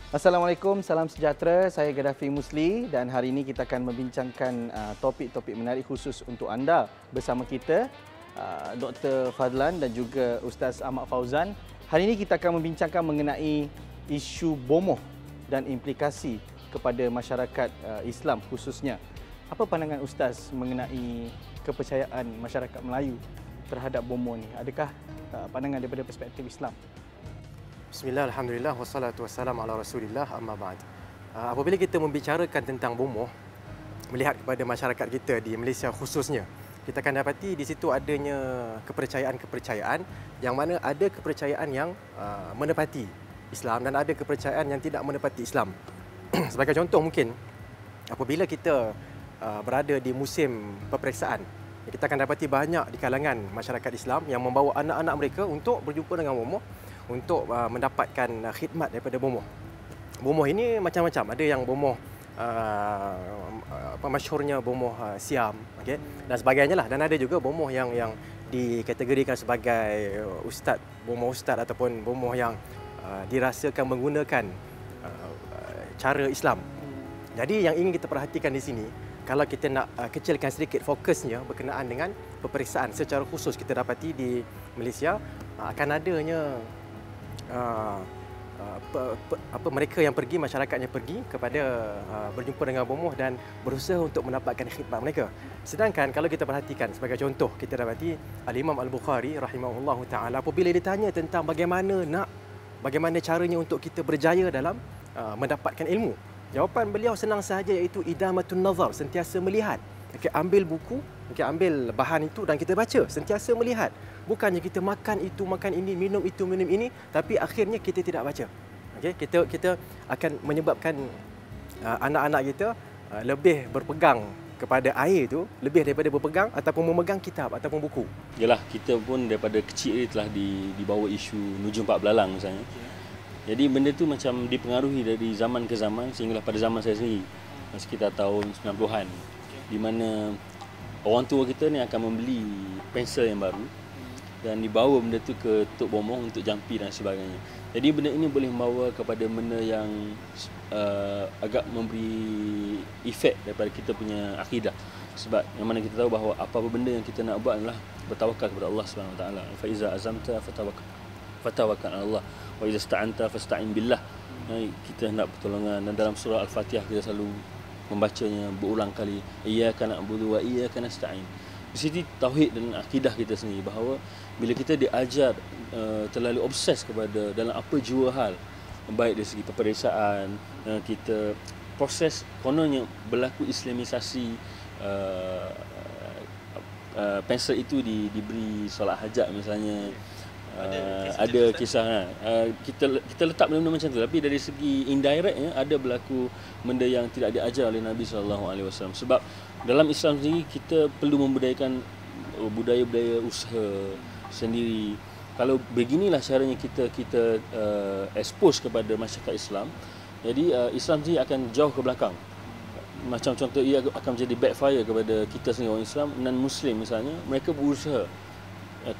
Assalamualaikum, salam sejahtera. Saya Gaddafi Musli dan hari ini kita akan membincangkan topik-topik menarik khusus untuk anda bersama kita Dr. Fadlan dan juga Ustaz Ahmad Fauzan. Hari ini kita akan membincangkan mengenai isu bomoh dan implikasi kepada masyarakat Islam khususnya. Apa pandangan Ustaz mengenai kepercayaan masyarakat Melayu terhadap bomoh ni? Adakah pandangan daripada perspektif Islam? Bismillah, alhamdulillah, wassalatu wassalamu ala rasulillah, amma ba'd. Apabila kita membicarakan tentang bomoh, melihat kepada masyarakat kita di Malaysia khususnya, kita akan dapati di situ adanya kepercayaan-kepercayaan yang mana ada kepercayaan yang menepati Islam dan ada kepercayaan yang tidak menepati Islam. Sebagai contoh mungkin, apabila kita berada di musim peperiksaan, kita akan dapati banyak di kalangan masyarakat Islam yang membawa anak-anak mereka untuk berjumpa dengan bomoh untuk mendapatkan khidmat daripada bomoh. Bomoh ini macam-macam. Ada yang bomoh masyhurnya bomoh Siam, okey, dan sebagainya lah. Dan ada juga bomoh yang dikategorikan sebagai bomoh ustaz ataupun bomoh yang dirasakan menggunakan cara Islam. Jadi yang ingin kita perhatikan di sini, kalau kita nak kecilkan sedikit fokusnya berkenaan dengan peperiksaan secara khusus, kita dapati di Malaysia akan adanya mereka yang pergi, masyarakatnya pergi kepada berjumpa dengan bomoh dan berusaha untuk mendapatkan khidmat mereka. Sedangkan kalau kita perhatikan sebagai contoh, kita dapati Al-Imam Al-Bukhari rahimahullahu taala apabila ditanya tentang bagaimana caranya untuk kita berjaya dalam mendapatkan ilmu, jawapan beliau senang sahaja, iaitu idamatun nazar, sentiasa melihat. Okay, ambil buku, ambil bahan itu dan kita baca, sentiasa melihat. Bukannya kita makan itu, makan ini, minum itu, minum ini, tapi akhirnya kita tidak baca. Okay, kita akan menyebabkan anak-anak kita lebih berpegang kepada air itu, lebih daripada berpegang ataupun memegang kitab ataupun buku. Yalah, kita pun daripada kecil telah dibawa isu Nujum 4 Belalang misalnya. Jadi benda tu macam dipengaruhi dari zaman ke zaman sehinggalah pada zaman saya sendiri, sekitar tahun 90-an, di mana orang tua kita ni akan membeli pensel yang baru dan dibawa benda tu ke Tok Bomoh untuk jampi dan sebagainya. Jadi benda ini boleh membawa kepada benda yang agak memberi efek daripada kita punya akidah. Sebab yang mana kita tahu bahawa apa-apa benda yang kita nak buat adalah bertawakal kepada Allah Subhanahu Wa Taala. Fa iza azamta fatawakkal 'ala Allah wa iza ista'anta fasta'in billah. Kita hendak pertolongan, dan dalam surah Al-Fatihah kita selalu membacanya berulang kali, iyyaka na'budu wa iyyaka nasta'in. Di sini tauhid dan akidah kita sendiri, bahawa bila kita diajar terlalu obses kepada dalam apa jua hal, baik dari segi peperiksaan, kita proses kononnya berlaku islamisasi, pensel itu diberi solat hajat misalnya. Ada kisah kita letak benda-benda macam tu, tapi dari segi indirectnya ada berlaku benda yang tidak diajar oleh Nabi SAW. Sebab dalam Islam sendiri kita perlu membudayakan budaya-budaya usaha sendiri. Kalau beginilah caranya kita expose kepada masyarakat Islam, jadi Islam sendiri akan jauh ke belakang. Macam contoh, ia akan menjadi backfire kepada kita sendiri, orang Islam non Muslim misalnya. Mereka berusaha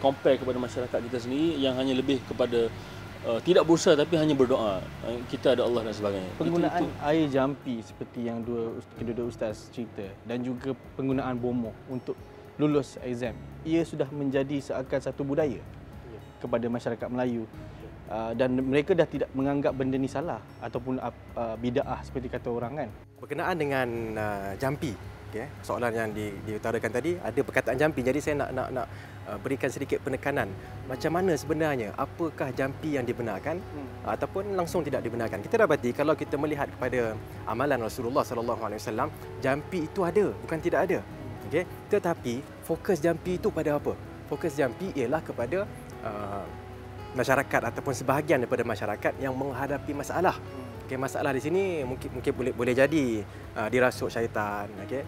compare kepada masyarakat kita sendiri yang hanya lebih kepada tidak berusaha tapi hanya berdoa, kita ada Allah dan sebagainya. Penggunaan air jampi seperti yang kedua ustaz cerita, dan juga penggunaan bomoh untuk lulus exam, ia sudah menjadi seakan satu budaya kepada masyarakat Melayu, dan mereka dah tidak menganggap benda ni salah ataupun bid'ah seperti kata orang kan. Berkenaan dengan jampi, okay, soalan yang diutarakan tadi, ada perkataan jampi. Jadi saya nak berikan sedikit penekanan. Macam mana sebenarnya, apakah jampi yang dibenarkan ataupun langsung tidak dibenarkan? Kita dapati kalau kita melihat kepada amalan Rasulullah SAW, jampi itu ada, bukan tidak ada. Okay? Tetapi fokus jampi itu pada apa? Fokus jampi ialah kepada masyarakat ataupun sebahagian daripada masyarakat yang menghadapi masalah. Okay, masalah di sini mungkin boleh jadi dirasuk syaitan, okay,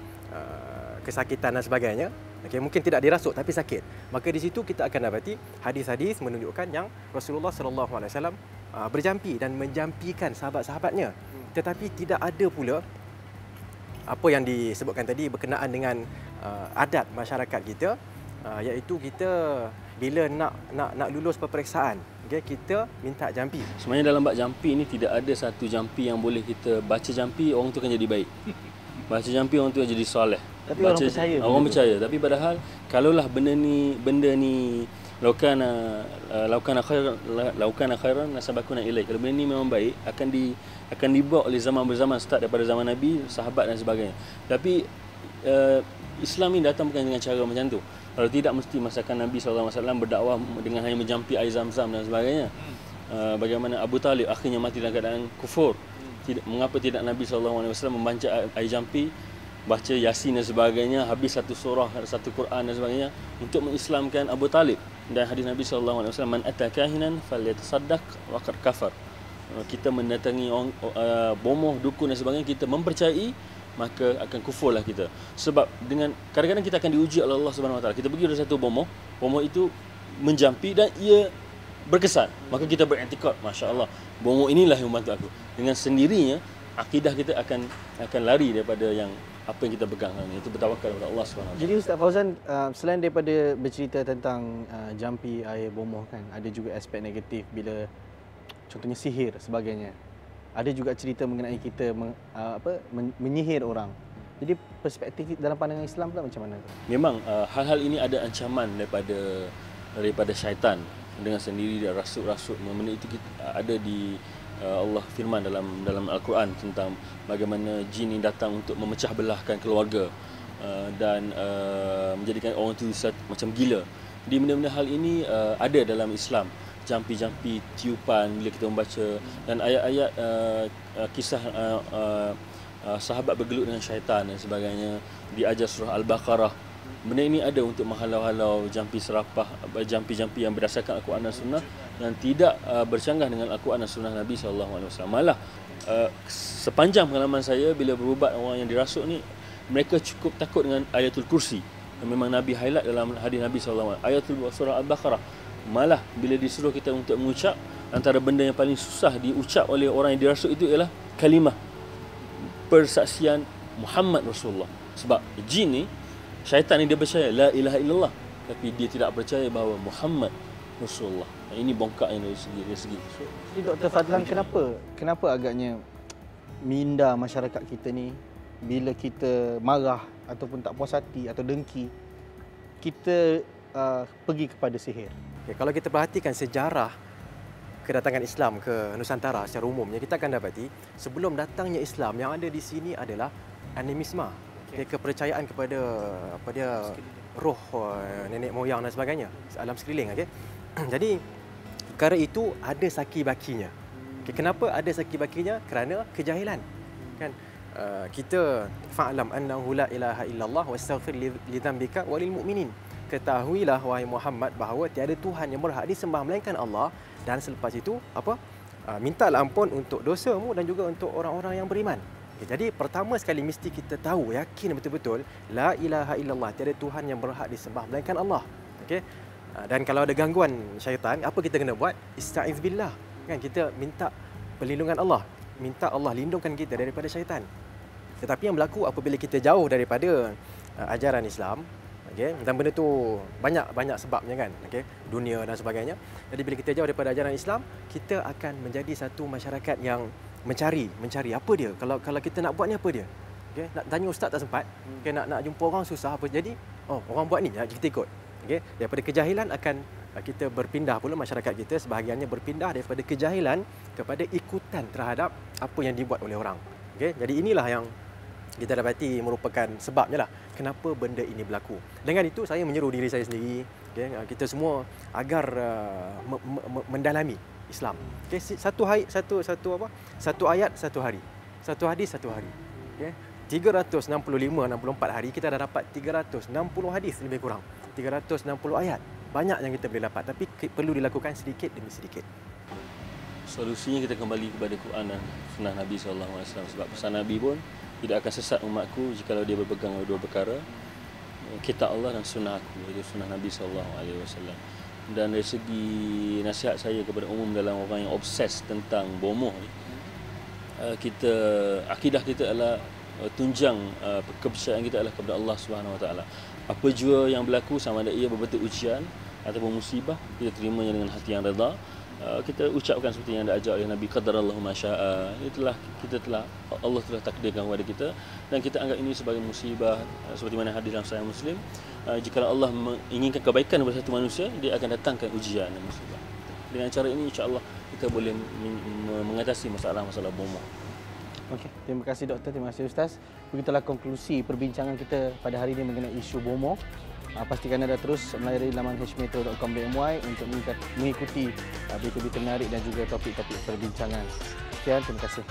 kesakitan dan sebagainya. Okay, mungkin tidak dirasuk tapi sakit. Maka di situ kita akan dapati hadis-hadis menunjukkan yang Rasulullah SAW berjampi dan menjampikan sahabat-sahabatnya. Tetapi tidak ada pula apa yang disebutkan tadi berkenaan dengan adat masyarakat kita, iaitu kita bila nak lulus peperiksaan, Okay, kita minta jampi. Sebenarnya dalam bab jampi ni tidak ada satu jampi yang boleh kita baca jampi orang tu akan jadi baik. Baca jampi orang tu akan jadi soleh. Tapi orang percaya. Orang percaya. Tapi padahal kalaulah benda ni laukana khairan nasabakuna ilaih. Kalau benda ni memang baik akan dibawa oleh zaman berzaman, start daripada zaman Nabi, sahabat dan sebagainya. Tapi Islam ni datang bukan dengan cara macam tu. Kalau tidak mesti masakan Nabi SAW berdakwah dengan hanya menjampi air zam-zam dan sebagainya. Bagaimana Abu Talib akhirnya mati dalam keadaan kufur. Mengapa tidak Nabi SAW membaca air jampi, baca Yasin dan sebagainya, habis satu surah, satu Quran dan sebagainya untuk mengislamkan Abu Talib. Dan hadis Nabi SAW, man atakahinan falyatasaddaq wa qad kafar. Kita mendatangi orang bomoh, dukun dan sebagainya, kita mempercayai, maka akan kufurlah kita. Sebab dengan kadang-kadang kita akan diuji oleh Allah Subhanahu Wa Taala. Kita pergi ada satu bomoh itu menjampi dan ia berkesan. Maka kita beriktikad, masya-Allah, bomoh inilah yang membantu aku. Dengan sendirinya akidah kita akan lari daripada apa yang kita pegang ini. Itu bertawakal kepada Allah Subhanahu Wa Taala. Jadi Ustaz Fauzan, selain daripada bercerita tentang jampi air bomoh kan, ada juga aspek negatif bila contohnya sihir sebagainya. Ada juga cerita mengenai kita menyihir orang. Jadi perspektif dalam pandangan Islam pula macam mana tu? Memang hal-hal ini ada ancaman daripada syaitan dengan sendiri, dan rasuk-rasuk. Benda itu ada di Allah firman dalam Al-Quran tentang bagaimana jin ini datang untuk memecah belahkan keluarga dan menjadikan orang itu macam gila. Jadi benda-benda hal ini ada dalam Islam. Jampi-jampi, tiupan bila kita membaca, dan ayat-ayat kisah sahabat bergelut dengan syaitan dan sebagainya diajar surah Al-Baqarah. Benda ini ada untuk menghalau-halau jampi serapah, jampi-jampi yang berdasarkan Al-Quran dan Sunnah yang tidak bercanggah dengan Al-Quran dan Sunnah Nabi SAW. Malah sepanjang pengalaman saya bila berubat orang yang dirasuk ni, mereka cukup takut dengan ayatul kursi yang memang Nabi highlight dalam hadis Nabi SAW. Ayatul surah Al-Baqarah. Malah bila disuruh kita untuk mengucap, antara benda yang paling susah diucap oleh orang yang dirasuk itu ialah kalimah persaksian Muhammad Rasulullah. Sebab jin ni, syaitan ni dia percaya la ilaha illallah, tapi dia tidak percaya bahawa Muhammad Rasulullah. Ini bongkaknya dari segi. Jadi Dr. Fadlan, kenapa agaknya minda masyarakat kita ni bila kita marah ataupun tak puas hati atau dengki, kita pergi kepada sihir? Okay, kalau kita perhatikan sejarah kedatangan Islam ke Nusantara secara umumnya, kita akan dapati sebelum datangnya Islam yang ada di sini adalah animisme, okay, kepercayaan kepada roh nenek moyang dan sebagainya, alam sekeliling. Okay? Jadi perkara itu ada saki bakinya. Okay, kenapa ada saki bakinya? Kerana kejahilan. Kan? Kita fa'lam annahu la ilaha illallah wastaghfir li dzambika walil mu'minin. Ketahuilah wahai Muhammad bahawa tiada Tuhan yang berhak disembah melainkan Allah, dan selepas itu mintalah ampun untuk dosamu dan juga untuk orang-orang yang beriman. Okay, jadi pertama sekali mesti kita tahu, yakin betul-betul la ilaha illallah, tiada Tuhan yang berhak disembah melainkan Allah. Okey. Dan kalau ada gangguan syaitan, apa kita kena buat? Ista'iz billah. Kan, kita minta perlindungan Allah, minta Allah lindungkan kita daripada syaitan. Tetapi yang berlaku apabila kita jauh daripada ajaran Islam, okay, dan benda tu banyak sebabnya kan, okay, dunia dan sebagainya. Jadi bila kita jauh daripada ajaran Islam, kita akan menjadi satu masyarakat yang mencari apa dia. Kalau kita nak buat ni apa dia? Okay, nak tanya ustaz tak sempat. Okay, nak jumpa orang susah apa jadi? Oh, orang buat ni, kita ikut. Okay, daripada kejahilan akan kita berpindah pula, masyarakat kita sebahagiannya berpindah daripada kejahilan kepada ikutan terhadap apa yang dibuat oleh orang. Okay, jadi inilah yang kita dapati merupakan sebabnya lah kenapa benda ini berlaku. Dengan itu saya menyeru diri saya sendiri, okay, kita semua agar mendalami Islam. Okay, satu ayat satu hari, satu hadis satu hari. Okay, 365-64 hari kita dah dapat 360 hadis lebih kurang, 360 ayat. Banyak yang kita boleh dapat, tapi perlu dilakukan sedikit demi sedikit. Solusinya kita kembali kepada Quran dan Sunnah Nabi SAW. Sebab pesan Nabi pun, tidak akan sesat umatku jikalau dia berpegang dua perkara, kitab Allah dan sunnah aku, iaitu sunnah Nabi SAW. Dan dari segi nasihat saya kepada umum dalam orang yang obses tentang bomoh ni, akidah kita adalah tunjang kepercayaan kita adalah kepada Allah Subhanahu Wa Taala. Apa jua yang berlaku, sama ada ia berbentuk ujian ataupun musibah, kita terimanya dengan hati yang redha kita ucapkan seperti yang diajar oleh Nabi, qadarallahu ma syaa. Allah telah takdirkan kepada kita dan kita anggap ini sebagai musibah, seperti mana hadis dalam Sahih Muslim, jika Allah menginginkan kebaikan kepada satu manusia, dia akan datangkan ujian dan musibah. Dengan cara ini insya-Allah kita boleh mengatasi masalah-masalah bomoh. Okey, terima kasih doktor, terima kasih ustaz. Begitulah konklusi perbincangan kita pada hari ini mengenai isu bomoh. Pastikan anda terus melayari laman hmetro.com.my untuk mengikuti berita-berita menarik dan juga topik-topik perbincangan. Sekian, terima kasih.